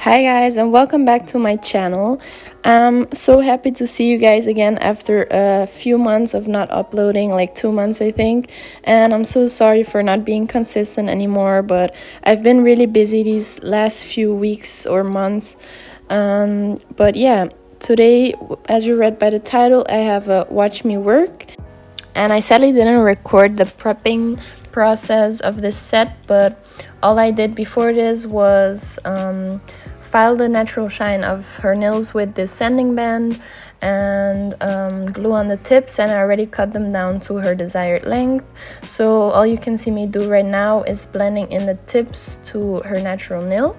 Hi guys, and welcome back to my channel. I'm so happy to see you guys again after a few months of not uploading, like 2 months I think. And I'm so sorry for not being consistent anymore, but I've been really busy these last few weeks or months. But yeah, today, as you read by the title, I have a Watch Me Work. And I sadly didn't record the prepping process of this set, but all I did before this was file the natural shine of her nails with this sanding band and glue on the tips, and I already cut them down to her desired length. So all you can see me do right now is blending in the tips to her natural nail.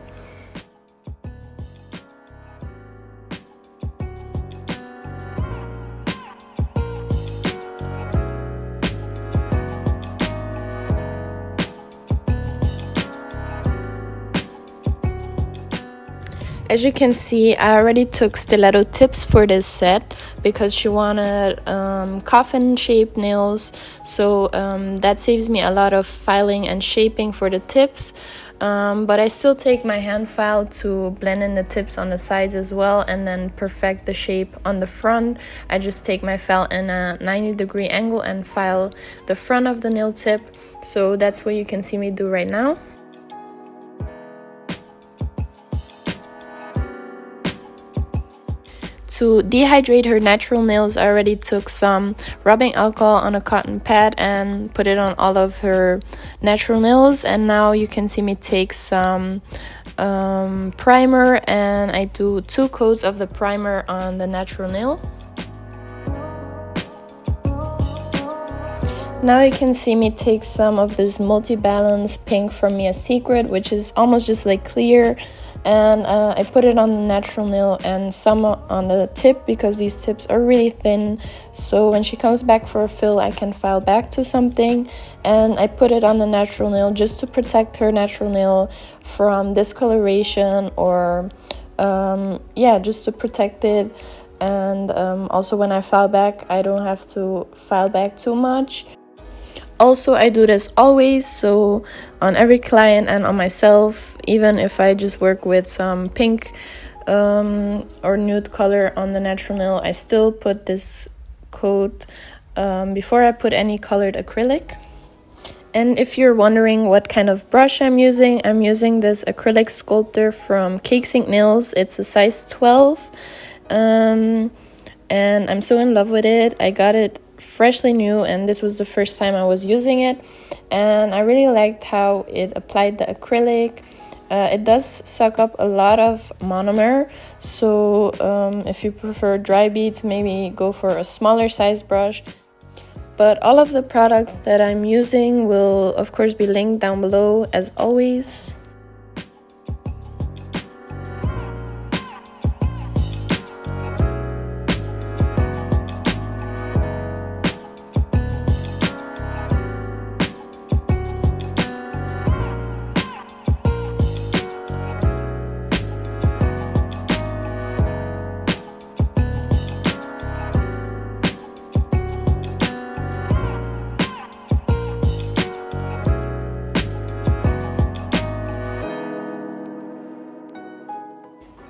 As you can see, I already took stiletto tips for this set because she wanted coffin shaped nails, so that saves me a lot of filing and shaping for the tips. But I still take my hand file to blend in the tips on the sides as well and then perfect the shape on the front. I just take my file in a 90-degree angle and file the front of the nail tip. So that's what you can see me do right now. To dehydrate her natural nails, I already took some rubbing alcohol on a cotton pad and put it on all of her natural nails. And now you can see me take some primer, and I do 2 coats of the primer on the natural nail. Now you can see me take some of this multi-balance pink from Mia's Secret, which is almost just like clear, and I put it on the natural nail and some on the tip because these tips are really thin, so when she comes back for a fill I can file back to something. And I put it on the natural nail just to protect her natural nail from discoloration or just to protect it. And also when I file back, I don't have to file back too much. Also, I do this always, so on every client and on myself, even if I just work with some pink or nude color on the natural nail, I still put this coat before I put any colored acrylic. And if you're wondering what kind of brush I'm using this acrylic sculptor from Cakes Ink Nails. It's a size 12, and I'm so in love with it. I got it freshly new, and this was the first time I was using it, and I really liked how it applied the acrylic. It does suck up a lot of monomer, so if you prefer dry beads, maybe go for a smaller size brush. But all of the products that I'm using will of course be linked down below as always.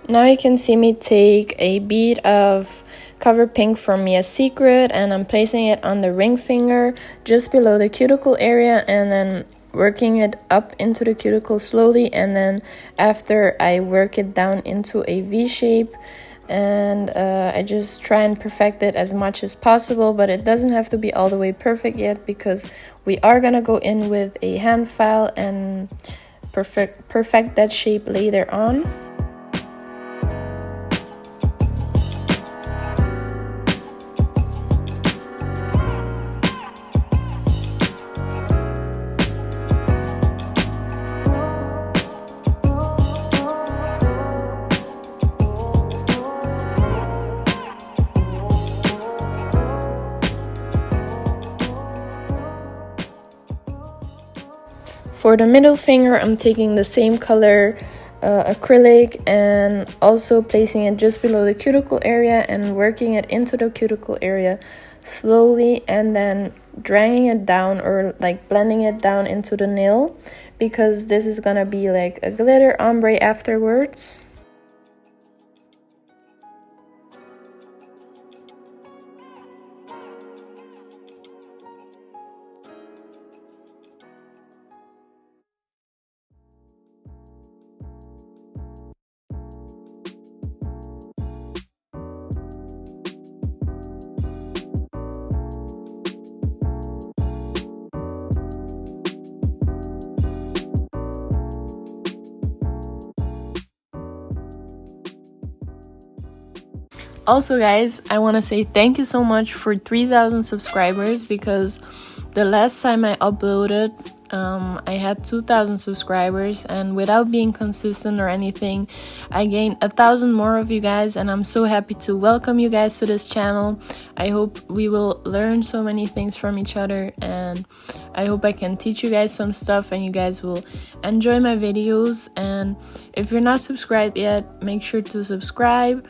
Now you can see me take a bead of Cover Pink from Mia's Secret, and I'm placing it on the ring finger just below the cuticle area and then working it up into the cuticle slowly, and then after I work it down into a V shape, and I just try and perfect it as much as possible, but it doesn't have to be all the way perfect yet because we are gonna go in with a hand file and perfect that shape later on. For the middle finger, I'm taking the same color acrylic and also placing it just below the cuticle area and working it into the cuticle area slowly, and then dragging it down or like blending it down into the nail because this is gonna be like a glitter ombre afterwards. Also, guys, I want to say thank you so much for 3,000 subscribers, because the last time I uploaded, I had 2,000 subscribers, and without being consistent or anything, I gained 1,000 more of you guys, and I'm so happy to welcome you guys to this channel. I hope we will learn so many things from each other, and I hope I can teach you guys some stuff and you guys will enjoy my videos. And if you're not subscribed yet, make sure to subscribe.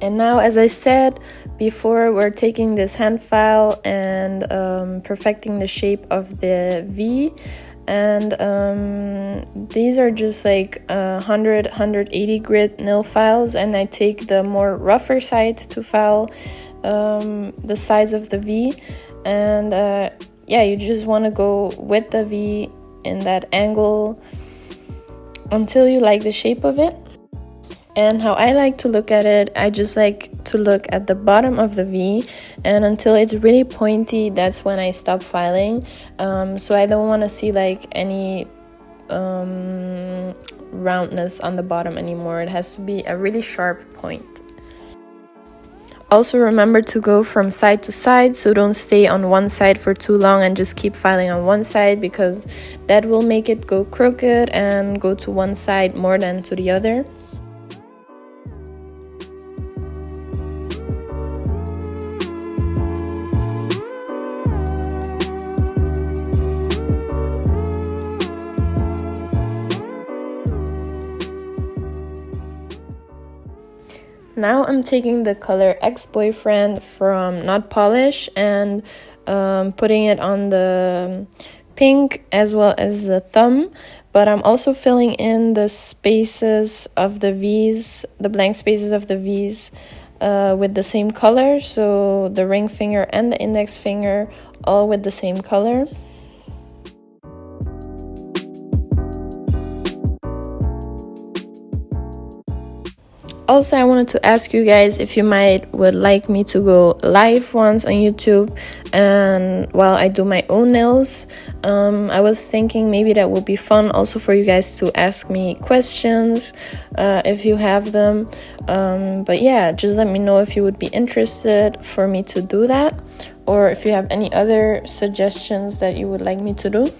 And now, as I said before, we're taking this hand file and perfecting the shape of the V. And these are just like 180 grit nail files, and I take the more rougher side to file the sides of the V. And yeah, you just want to go with the V in that angle until you like the shape of it. And how I like to look at it, I just like to look at the bottom of the V, and until it's really pointy, that's when I stop filing. So I don't want to see like any roundness on the bottom anymore. It has to be a really sharp point. Also, remember to go from side to side, so don't stay on one side for too long and just keep filing on one side, because that will make it go crooked and go to one side more than to the other. Now I'm taking the color Ex-Boyfriend from Notpolish and putting it on the pink as well as the thumb, but I'm also filling in the spaces of the V's, the blank spaces of the V's with the same color, so the ring finger and the index finger all with the same color. Also, I wanted to ask you guys if you would like me to go live once on YouTube and while I do my own nails. I was thinking maybe that would be fun also for you guys to ask me questions if you have them. But yeah, just let me know if you would be interested for me to do that, or if you have any other suggestions that you would like me to do.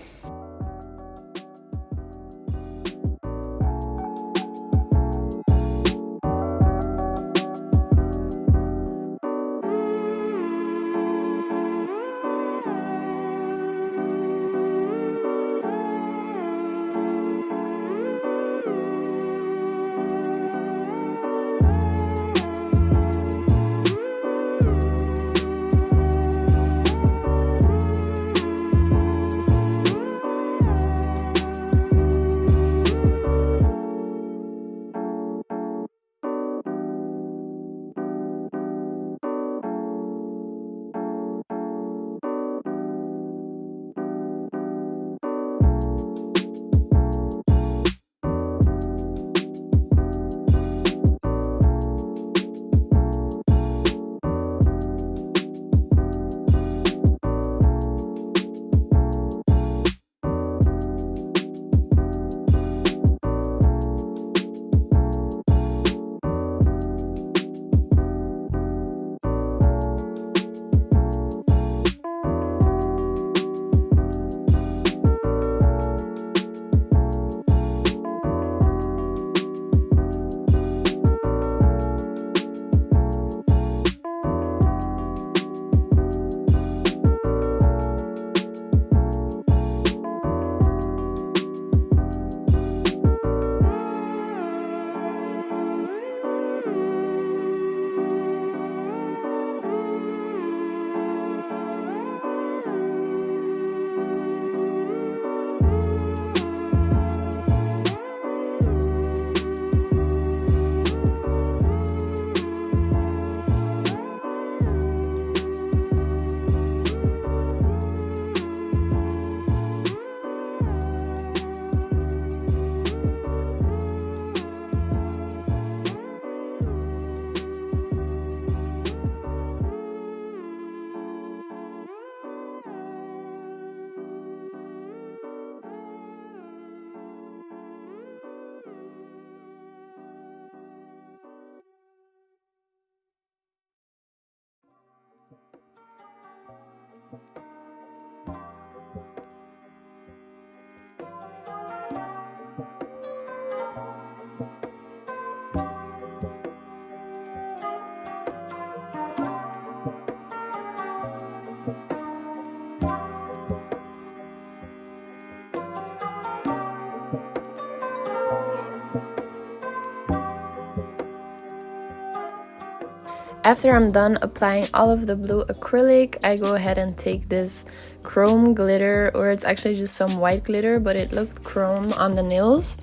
After I'm done applying all of the blue acrylic, I go ahead and take this chrome glitter, or it's actually just some white glitter, but it looked chrome on the nails.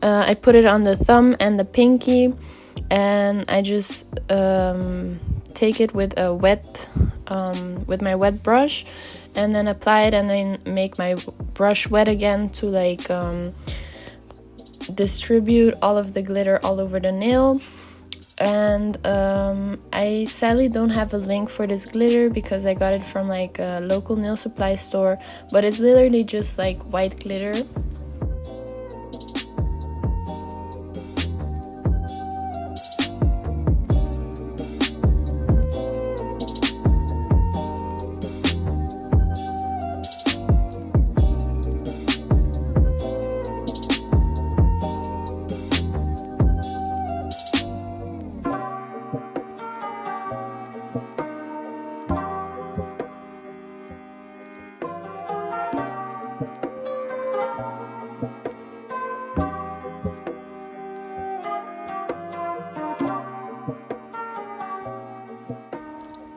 I put it on the thumb and the pinky, and I just take it with a with my wet brush, and then apply it, and then make my brush wet again to like distribute all of the glitter all over the nail. And I sadly don't have a link for this glitter because I got it from like a local nail supply store, but it's literally just like white glitter.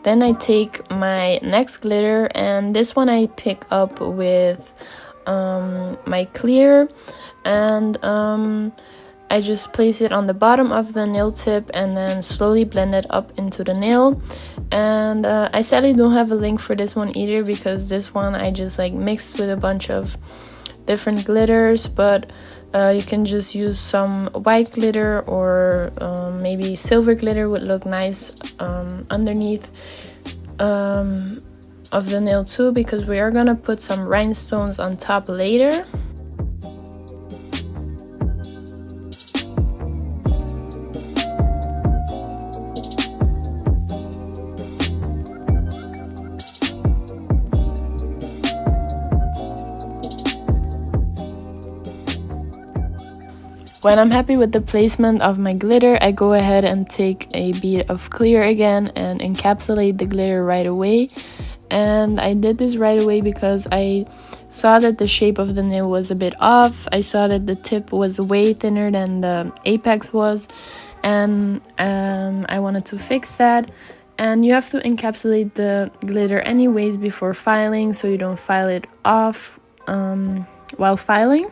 Then I take my next glitter, and this one I pick up with my clear, and I just place it on the bottom of the nail tip and then slowly blend it up into the nail. And I sadly don't have a link for this one either, because this one I just like mixed with a bunch of different glitters, but you can just use some white glitter, or maybe silver glitter would look nice underneath of the nail too, because we are gonna put some rhinestones on top later. When I'm happy with the placement of my glitter, I go ahead and take a bead of clear again and encapsulate the glitter right away. And I did this right away because I saw that the shape of the nail was a bit off. I saw that the tip was way thinner than the apex was, and I wanted to fix that. And you have to encapsulate the glitter anyways before filing, so you don't file it off while filing.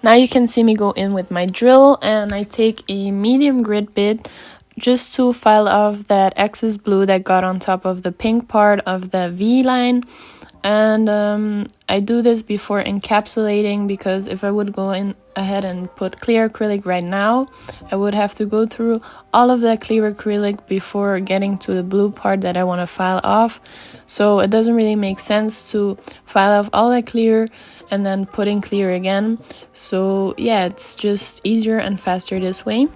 Now you can see me go in with my drill, and I take a medium grit bit just to file off that excess blue that got on top of the pink part of the V line. And I do this before encapsulating, because if I would go in ahead and put clear acrylic right now, I would have to go through all of that clear acrylic before getting to the blue part that I want to file off. So it doesn't really make sense to file off all that clear and then putting clear again. So yeah, it's just easier and faster this way.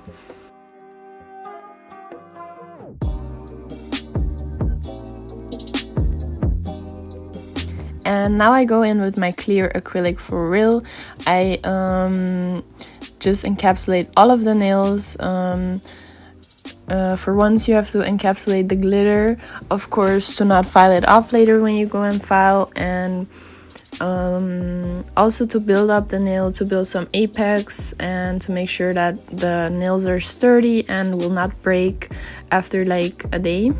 And now I go in with my clear acrylic for real. I just encapsulate all of the nails. For once, you have to encapsulate the glitter, of course, to not file it off later when you go and file, and also to build up the nail, to build some apex, and to make sure that the nails are sturdy and will not break after like a day.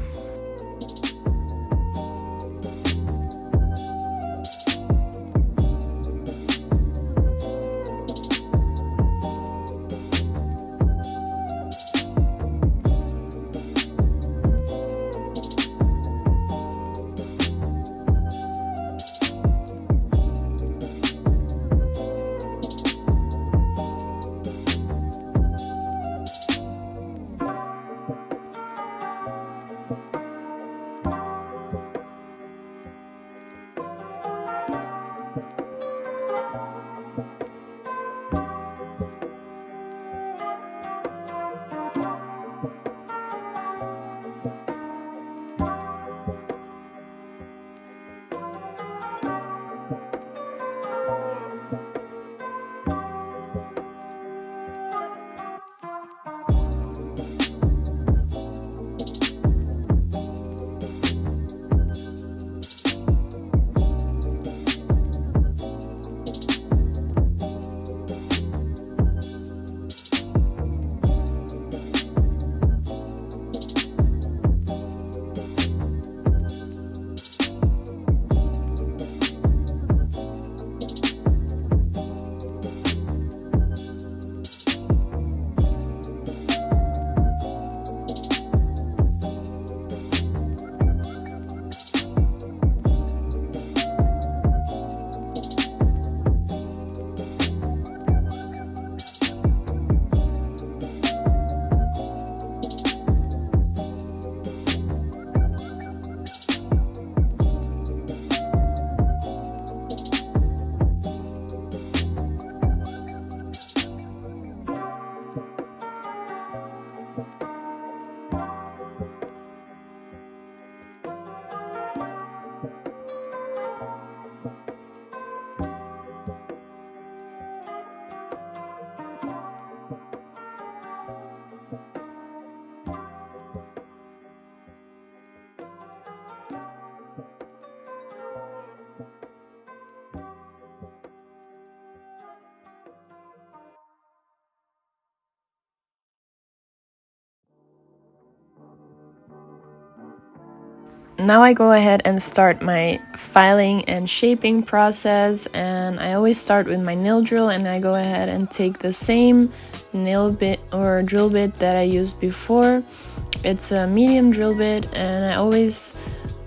Now I go ahead and start my filing and shaping process, and I always start with my nail drill, and I go ahead and take the same nail bit or drill bit that I used before. It's a medium drill bit, and I always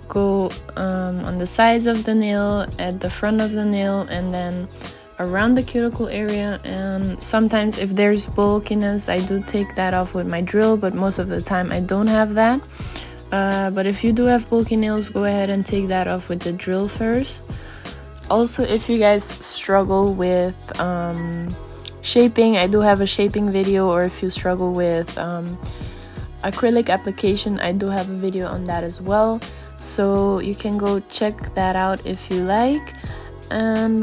go on the sides of the nail, at the front of the nail, and then around the cuticle area. And sometimes if there's bulkiness, I do take that off with my drill, but most of the time I don't have that. But if you do have bulky nails, go ahead and take that off with the drill first. Also, if you guys struggle with shaping, I do have a shaping video, or if you struggle with acrylic application, I do have a video on that as well, so you can go check that out if you like. And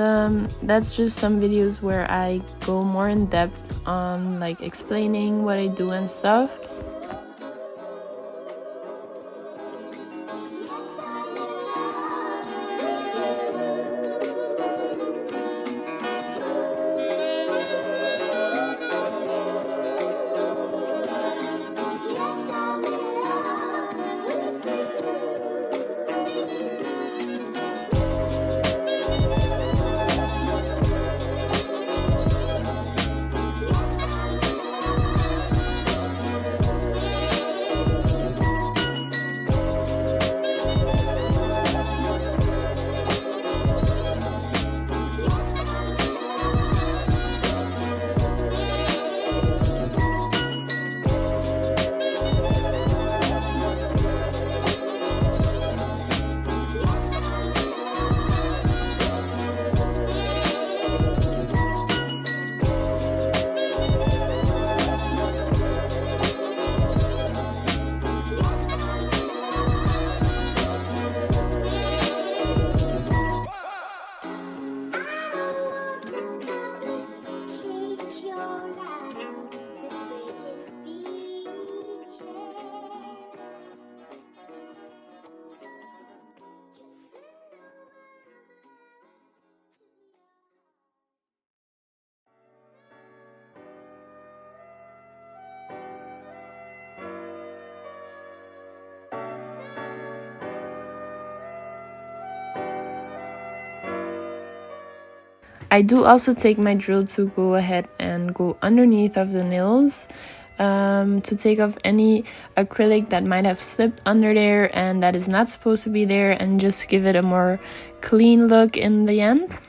that's just some videos where I go more in depth on like explaining what I do and stuff. I do also take my drill to go ahead and go underneath of the nails to take off any acrylic that might have slipped under there and that is not supposed to be there, and just give it a more clean look in the end.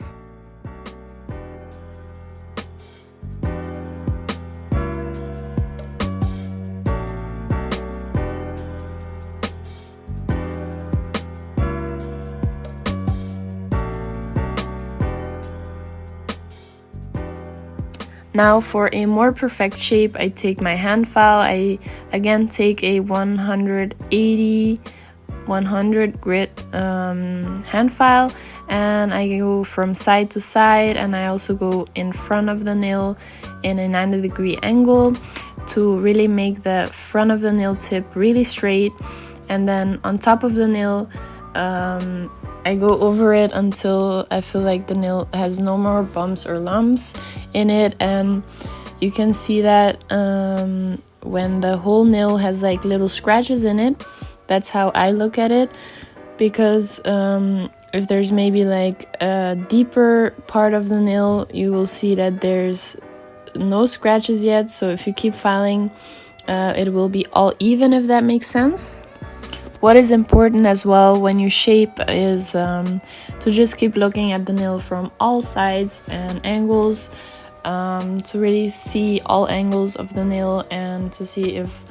Now for a more perfect shape, I take my hand file. I again take a 100 grit hand file, and I go from side to side, and I also go in front of the nail in a 90-degree angle to really make the front of the nail tip really straight. And then on top of the nail, I go over it until I feel like the nail has no more bumps or lumps in it. And you can see that when the whole nail has like little scratches in it. That's how I look at it, because if there's maybe like a deeper part of the nail, you will see that there's no scratches yet. So if you keep filing, it will be all even, if that makes sense. What is important as well when you shape is to just keep looking at the nail from all sides and angles, to really see all angles of the nail and to see if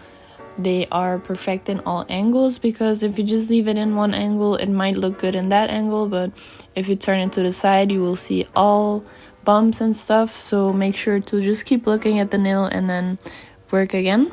they are perfect in all angles. Because if you just leave it in one angle, it might look good in that angle, but if you turn it to the side, you will see all bumps and stuff. So make sure to just keep looking at the nail and then work again.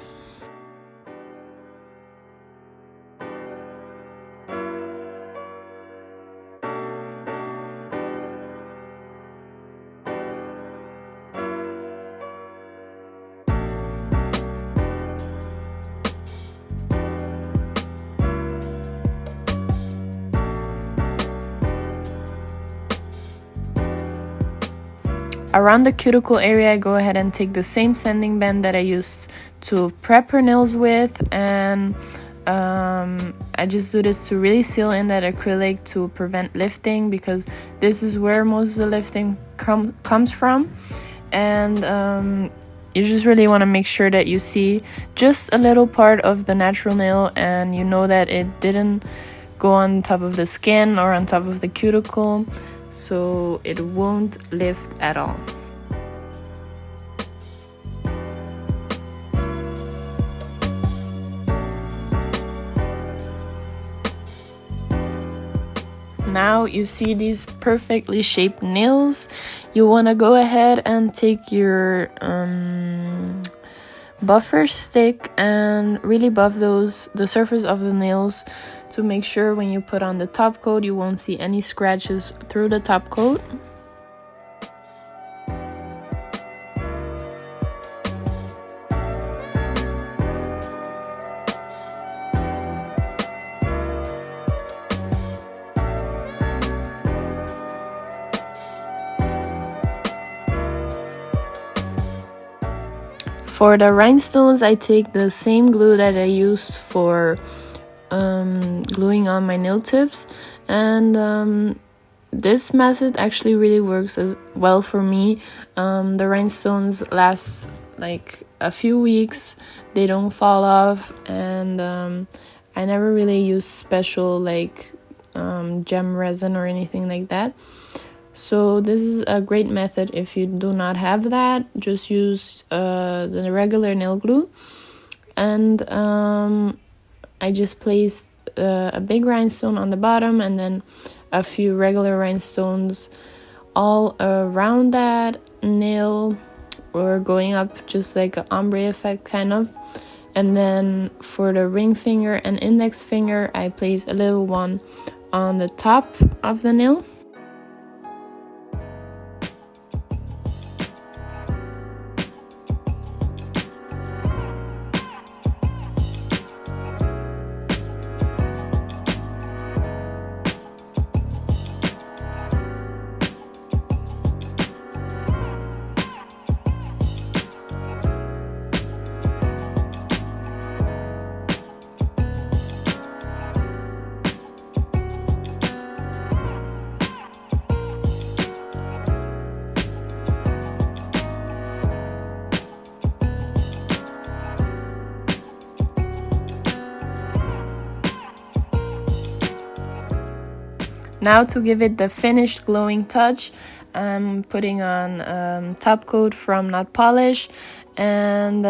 Around the cuticle area, I go ahead and take the same sanding band that I used to prep her nails with, and I just do this to really seal in that acrylic to prevent lifting, because this is where most of the lifting comes from. And you just really want to make sure that you see just a little part of the natural nail, and you know that it didn't go on top of the skin or on top of the cuticle, so it won't lift at all. Now you see these perfectly shaped nails. You want to go ahead and take your buffer stick and really buff the surface of the nails to make sure when you put on the top coat you won't see any scratches through the top coat. For the rhinestones, I take the same glue that I used for gluing on my nail tips, and this method actually really works as well for me. The rhinestones last like a few weeks, they don't fall off, and I never really use special like gem resin or anything like that. So this is a great method if you do not have that. Just use the regular nail glue, and I just placed a big rhinestone on the bottom and then a few regular rhinestones all around that nail, or going up just like an ombre effect kind of. And then for the ring finger and index finger, I place a little one on the top of the nail. Now to give it the finished glowing touch, I'm putting on top coat from Not Polish, and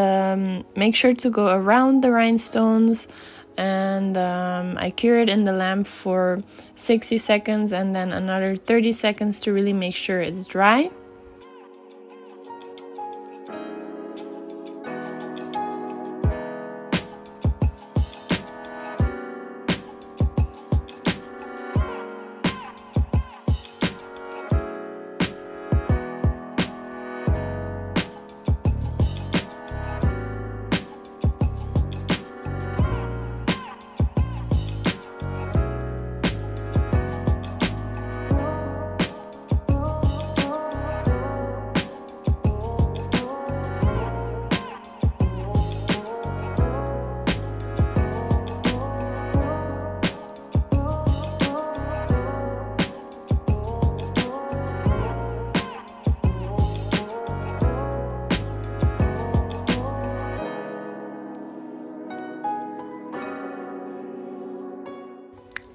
make sure to go around the rhinestones, and I cure it in the lamp for 60 seconds and then another 30 seconds to really make sure it's dry.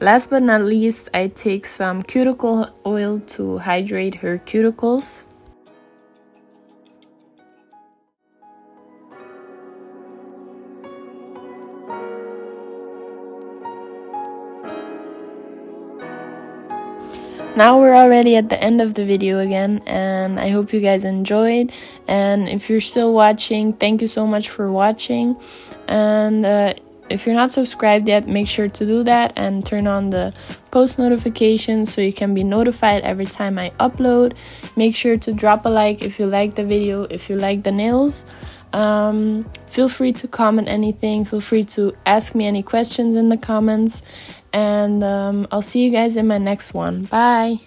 Last but not least, I take some cuticle oil to hydrate her cuticles. Now we're already at the end of the video again, and I hope you guys enjoyed. And if you're still watching, thank you so much for watching. And if you're not subscribed yet, make sure to do that and turn on the post notifications so you can be notified every time I upload. Make sure to drop a like if you like the video, if you like the nails. Feel free to comment anything. Feel free to ask me any questions in the comments. And I'll see you guys in my next one. Bye!